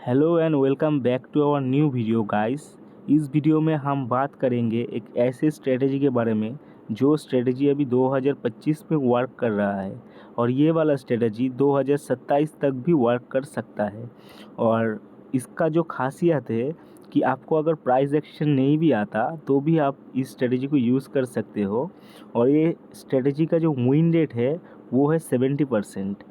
Hello and welcome back to our new video guys. इस video में हम बात करेंगे एक ऐसे स्ट्रेटजी के बारे में जो स्ट्रेटजी अभी 2025 में वर्क कर रहा है और ये वाला स्ट्रेटजी 2027 तक भी वर्क कर सकता है। और इसका जो खासियत है कि आपको अगर प्राइस एक्शन नहीं भी आता तो भी आप इस स्ट्रेटजी को यूज़ कर सकते हो। और ये स्ट्रेटजी का जो विन रेट है वो है 70%।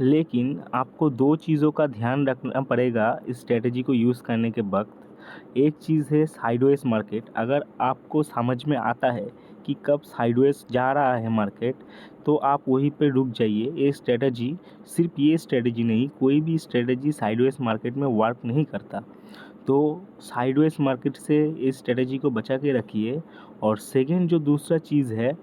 लेकिन आपको दो चीज़ों का ध्यान रखना पड़ेगा इस स्ट्रेटजी को यूज़ करने के वक्त। एक चीज़ है साइडवेज मार्केट। अगर आपको समझ में आता है कि कब साइडवेज जा रहा है मार्केट तो आप वहीं पे रुक जाइए। ये स्ट्रेटजी, सिर्फ ये स्ट्रेटजी नहीं, कोई भी स्ट्रेटजी साइडवेज मार्केट में वर्क नहीं करता। तो साइडवेज मार्केट से इस स्ट्रेटजी को बचा के रखिए। और सेकेंड जो दूसरा चीज़ है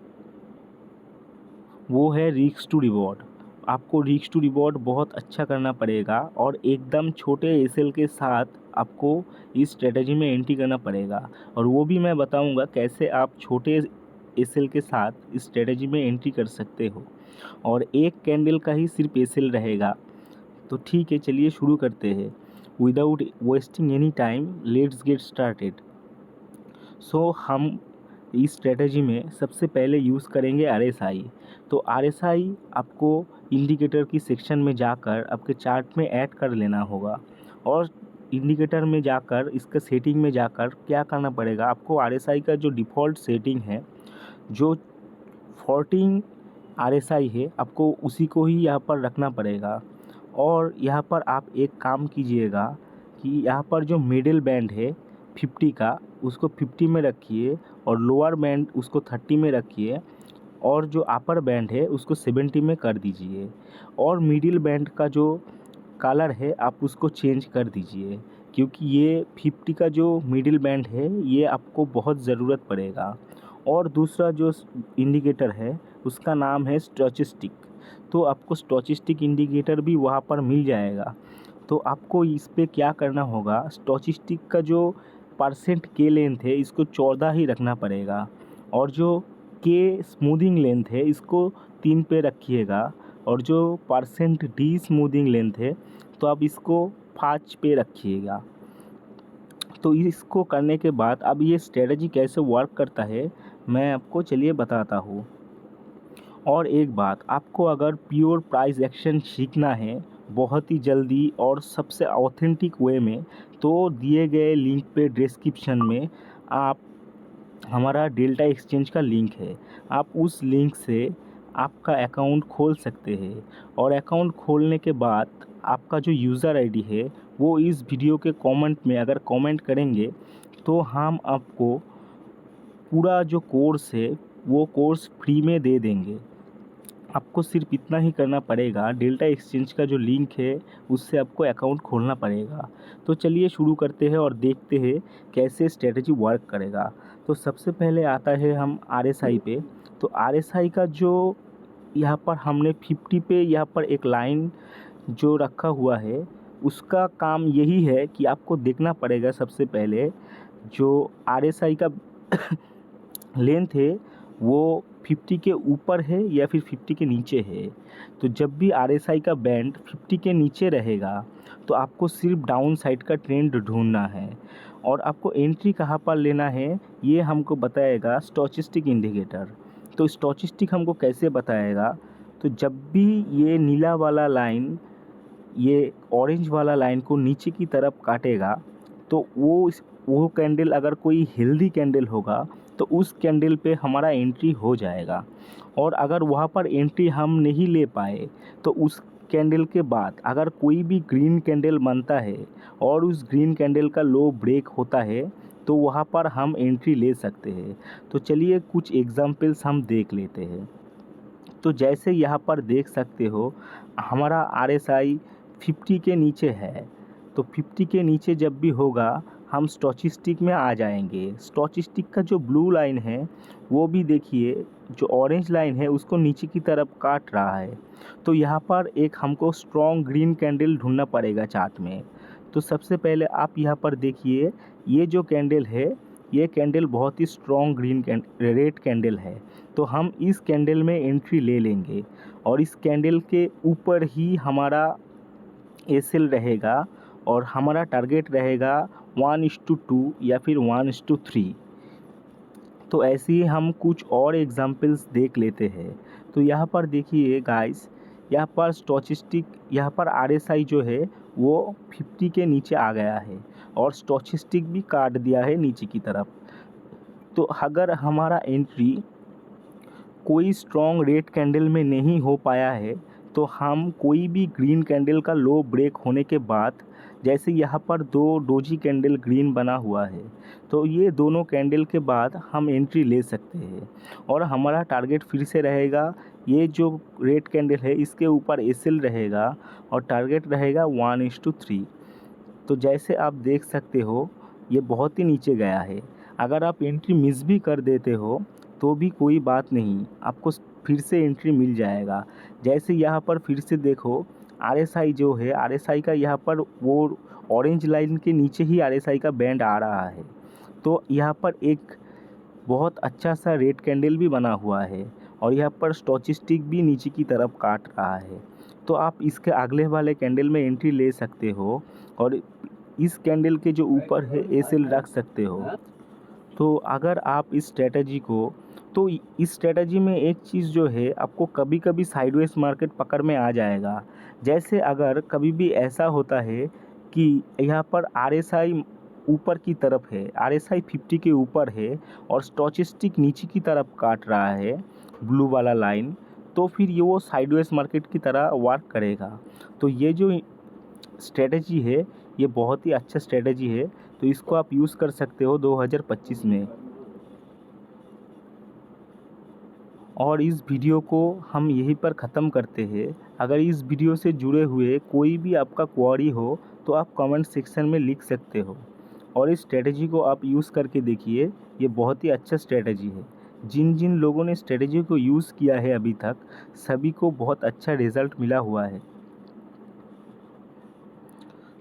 वो है रिस्क टू रिवॉर्ड। आपको रिस्क टू रिवॉर्ड बहुत अच्छा करना पड़ेगा और एकदम छोटे एसएल के साथ आपको इस स्ट्रेटजी में एंट्री करना पड़ेगा। और वो भी मैं बताऊंगा कैसे आप छोटे एसएल के साथ इस स्ट्रेटजी में एंट्री कर सकते हो। और एक कैंडल का ही सिर्फ एसएल रहेगा। तो ठीक है, चलिए शुरू करते हैं। Without wasting any time let's get started. हम इस स्ट्रेटजी में सबसे पहले यूज़ करेंगे RSI। तो RSI आपको इंडिकेटर की सेक्शन में जाकर आपके चार्ट में ऐड कर लेना होगा। और इंडिकेटर में जाकर इसका सेटिंग में जाकर क्या करना पड़ेगा, आपको RSI का जो डिफ़ॉल्ट सेटिंग है जो 14 RSI है, आपको उसी को ही यहाँ पर रखना पड़ेगा। और यहाँ पर आप एक काम कीजिएगा कि यहाँ पर जो मिडिल बैंड है 50 का, उसको 50 में रखिए और लोअर बैंड उसको 30 में रखिए और जो अपर बैंड है उसको 70 में कर दीजिए। और मिडिल बैंड का जो कलर है आप उसको चेंज कर दीजिए, क्योंकि ये 50 का जो मिडिल बैंड है ये आपको बहुत ज़रूरत पड़ेगा। और दूसरा जो इंडिकेटर है उसका नाम है स्टोचस्टिक। तो आपको स्टोचस्टिक इंडिकेटर भी वहाँ पर मिल जाएगा। तो आपको इस पे क्या करना होगा, स्टोचस्टिक का जो परसेंट के लेंथ है इसको 14 ही रखना पड़ेगा। और जो के स्मूदिंग लेंथ है इसको 3 पे रखिएगा। और जो परसेंट डी स्मूदिंग लेंथ है तो आप इसको 5 पे रखिएगा। तो इसको करने के बाद अब ये स्ट्रेटजी कैसे वर्क करता है मैं आपको चलिए बताता हूँ। और एक बात, आपको अगर प्योर प्राइस एक्शन सीखना है बहुत ही जल्दी और सबसे ऑथेंटिक वे में, तो दिए गए लिंक पे डिस्क्रिप्शन में आप हमारा डेल्टा एक्सचेंज का लिंक है, आप उस लिंक से आपका अकाउंट खोल सकते हैं। और अकाउंट खोलने के बाद आपका जो यूज़र आईडी है वो इस वीडियो के कमेंट में अगर कमेंट करेंगे तो हम आपको पूरा जो कोर्स है वो कोर्स फ्री में दे देंगे। आपको सिर्फ इतना ही करना पड़ेगा, डेल्टा एक्सचेंज का जो लिंक है उससे आपको अकाउंट खोलना पड़ेगा। तो चलिए शुरू करते हैं और देखते हैं कैसे स्ट्रेटजी वर्क करेगा। तो सबसे पहले आता है हम RSI पे। तो RSI का जो यहाँ पर हमने 50 पे यहाँ पर एक लाइन जो रखा हुआ है उसका काम यही है कि आपको देखना पड़ेगा सबसे पहले जो RSI का लेंथ है वो 50 के ऊपर है या फिर 50 के नीचे है। तो जब भी RSI का बैंड 50 के नीचे रहेगा तो आपको सिर्फ डाउन साइड का ट्रेंड ढूंढना है। और आपको एंट्री कहाँ पर लेना है ये हमको बताएगा स्टोचस्टिक इंडिकेटर। तो स्टोचस्टिक हमको कैसे बताएगा, तो जब भी ये नीला वाला लाइन ये ऑरेंज वाला लाइन को नीचे की तरफ काटेगा तो वो कैंडल अगर कोई हेल्दी कैंडल होगा तो उस कैंडल पे हमारा एंट्री हो जाएगा। और अगर वहाँ पर एंट्री हम नहीं ले पाए तो उस कैंडल के बाद अगर कोई भी ग्रीन कैंडल बनता है और उस ग्रीन कैंडल का लो ब्रेक होता है तो वहाँ पर हम एंट्री ले सकते हैं। तो चलिए कुछ एग्जांपल्स हम देख लेते हैं। तो जैसे यहाँ पर देख सकते हो हमारा RSI 50 के नीचे है। तो 50 के नीचे जब भी होगा हम स्टोचस्टिक में आ जाएंगे। स्टोचस्टिक का जो ब्लू लाइन है वो भी देखिए, जो ऑरेंज लाइन है उसको नीचे की तरफ काट रहा है। तो यहाँ पर एक हमको स्ट्रॉन्ग ग्रीन कैंडल ढूंढना पड़ेगा चार्ट में। तो सबसे पहले आप यहाँ पर देखिए, ये जो कैंडल है ये कैंडल बहुत ही स्ट्रॉन्ग रेड कैंडल है। तो हम इस कैंडल में एंट्री ले लेंगे और इस कैंडल के ऊपर ही हमारा ए सेल रहेगा और हमारा टारगेट रहेगा 1:2 या फिर 1:3। तो ऐसे ही हम कुछ और एग्जांपल्स देख लेते हैं। तो यहाँ पर देखिए गाइस, यहाँ पर स्टोचस्टिक, यहाँ पर आरएसआई जो है वो 50 के नीचे आ गया है और स्टोचस्टिक भी काट दिया है नीचे की तरफ। तो अगर हमारा एंट्री कोई स्ट्रॉन्ग रेड कैंडल में नहीं हो पाया है तो हम कोई भी ग्रीन कैंडल का लो ब्रेक होने के बाद, जैसे यहाँ पर दो डोजी कैंडल ग्रीन बना हुआ है, तो ये दोनों कैंडल के बाद हम एंट्री ले सकते हैं और हमारा टारगेट फिर से रहेगा, ये जो रेड कैंडल है इसके ऊपर एसएल रहेगा और टारगेट रहेगा 1:3। तो जैसे आप देख सकते हो ये बहुत ही नीचे गया है। अगर आप एंट्री मिस भी कर देते हो तो भी कोई बात नहीं, आपको फिर से एंट्री मिल जाएगा। जैसे यहाँ पर फिर से देखो, आरएसआई जो है, आरएसआई का यहाँ पर वो ऑरेंज लाइन के नीचे ही आरएसआई का बैंड आ रहा है। तो यहाँ पर एक बहुत अच्छा सा रेड कैंडल भी बना हुआ है और यहाँ पर स्टोचस्टिक भी नीचे की तरफ काट रहा है। तो आप इसके अगले वाले कैंडल में एंट्री ले सकते हो और इस कैंडल के जो ऊपर है एसएल रख सकते हो। तो अगर आप इस स्ट्रेटजी को, तो इस स्ट्रेटजी में एक चीज़ जो है, आपको कभी कभी साइडवेज मार्केट पकड़ में आ जाएगा। जैसे अगर कभी भी ऐसा होता है कि यहाँ पर आरएसआई ऊपर की तरफ है, आरएसआई 50 के ऊपर है और स्टोचस्टिक नीचे की तरफ काट रहा है ब्लू वाला लाइन, तो फिर ये वो साइडवेज मार्केट की तरह वर्क करेगा। तो ये जो स्ट्रेटजी है ये बहुत ही अच्छा स्ट्रेटजी है, तो इसको आप यूज़ कर सकते हो 2025 में। और इस वीडियो को हम यहीं पर ख़त्म करते हैं। अगर इस वीडियो से जुड़े हुए कोई भी आपका क्वेरी हो तो आप कमेंट सेक्शन में लिख सकते हो और इस स्ट्रेटजी को आप यूज़ करके देखिए, ये बहुत ही अच्छा स्ट्रेटजी है। जिन जिन लोगों ने स्ट्रेटजी को यूज़ किया है अभी तक, सभी को बहुत अच्छा रिज़ल्ट मिला हुआ है।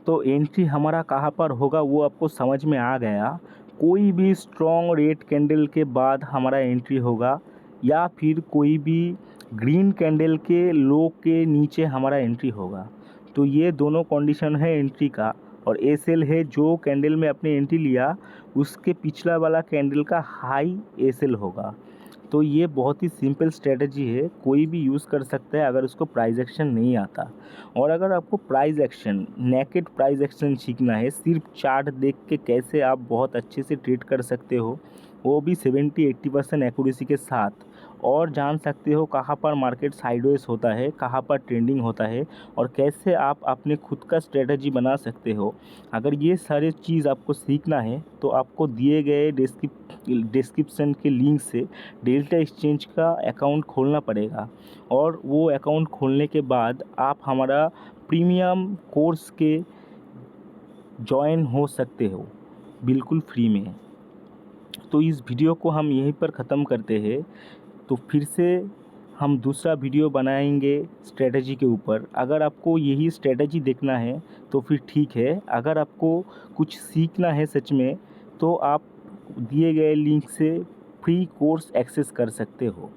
तो एंट्री हमारा कहाँ पर होगा वो आपको समझ में आ गया। कोई भी स्ट्रॉन्ग रेड कैंडल के बाद हमारा एंट्री होगा या फिर कोई भी ग्रीन कैंडल के लो के नीचे हमारा एंट्री होगा। तो ये दोनों कंडीशन है एंट्री का। और एसएल है, जो कैंडल में आपने एंट्री लिया उसके पिछला वाला कैंडल का हाई एसएल होगा। तो ये बहुत ही सिंपल स्ट्रेटजी है, कोई भी यूज़ कर सकता है अगर उसको प्राइस एक्शन नहीं आता। और अगर आपको price action, naked price action सीखना है, सिर्फ चार्ट देख के कैसे आप बहुत अच्छे से ट्रेड कर सकते हो, वो भी 70-80% एक्यूरेसी के साथ, और जान सकते हो कहाँ पर मार्केट साइडवेज होता है, कहाँ पर ट्रेंडिंग होता है और कैसे आप अपने खुद का स्ट्रेटजी बना सकते हो। अगर ये सारे चीज़ आपको सीखना है तो आपको दिए गए डिस्क्रिप्शन के लिंक से डेल्टा एक्सचेंज का अकाउंट खोलना पड़ेगा और वो अकाउंट खोलने के बाद आप हमारा प्रीमियम कोर्स के जॉइन हो सकते हो बिल्कुल फ्री में। तो इस वीडियो को हम यहीं पर ख़त्म करते हैं। तो फिर से हम दूसरा वीडियो बनाएंगे स्ट्रेटजी के ऊपर। अगर आपको यही स्ट्रेटजी देखना है तो फिर ठीक है, अगर आपको कुछ सीखना है सच में तो आप दिए गए लिंक से फ्री कोर्स एक्सेस कर सकते हो।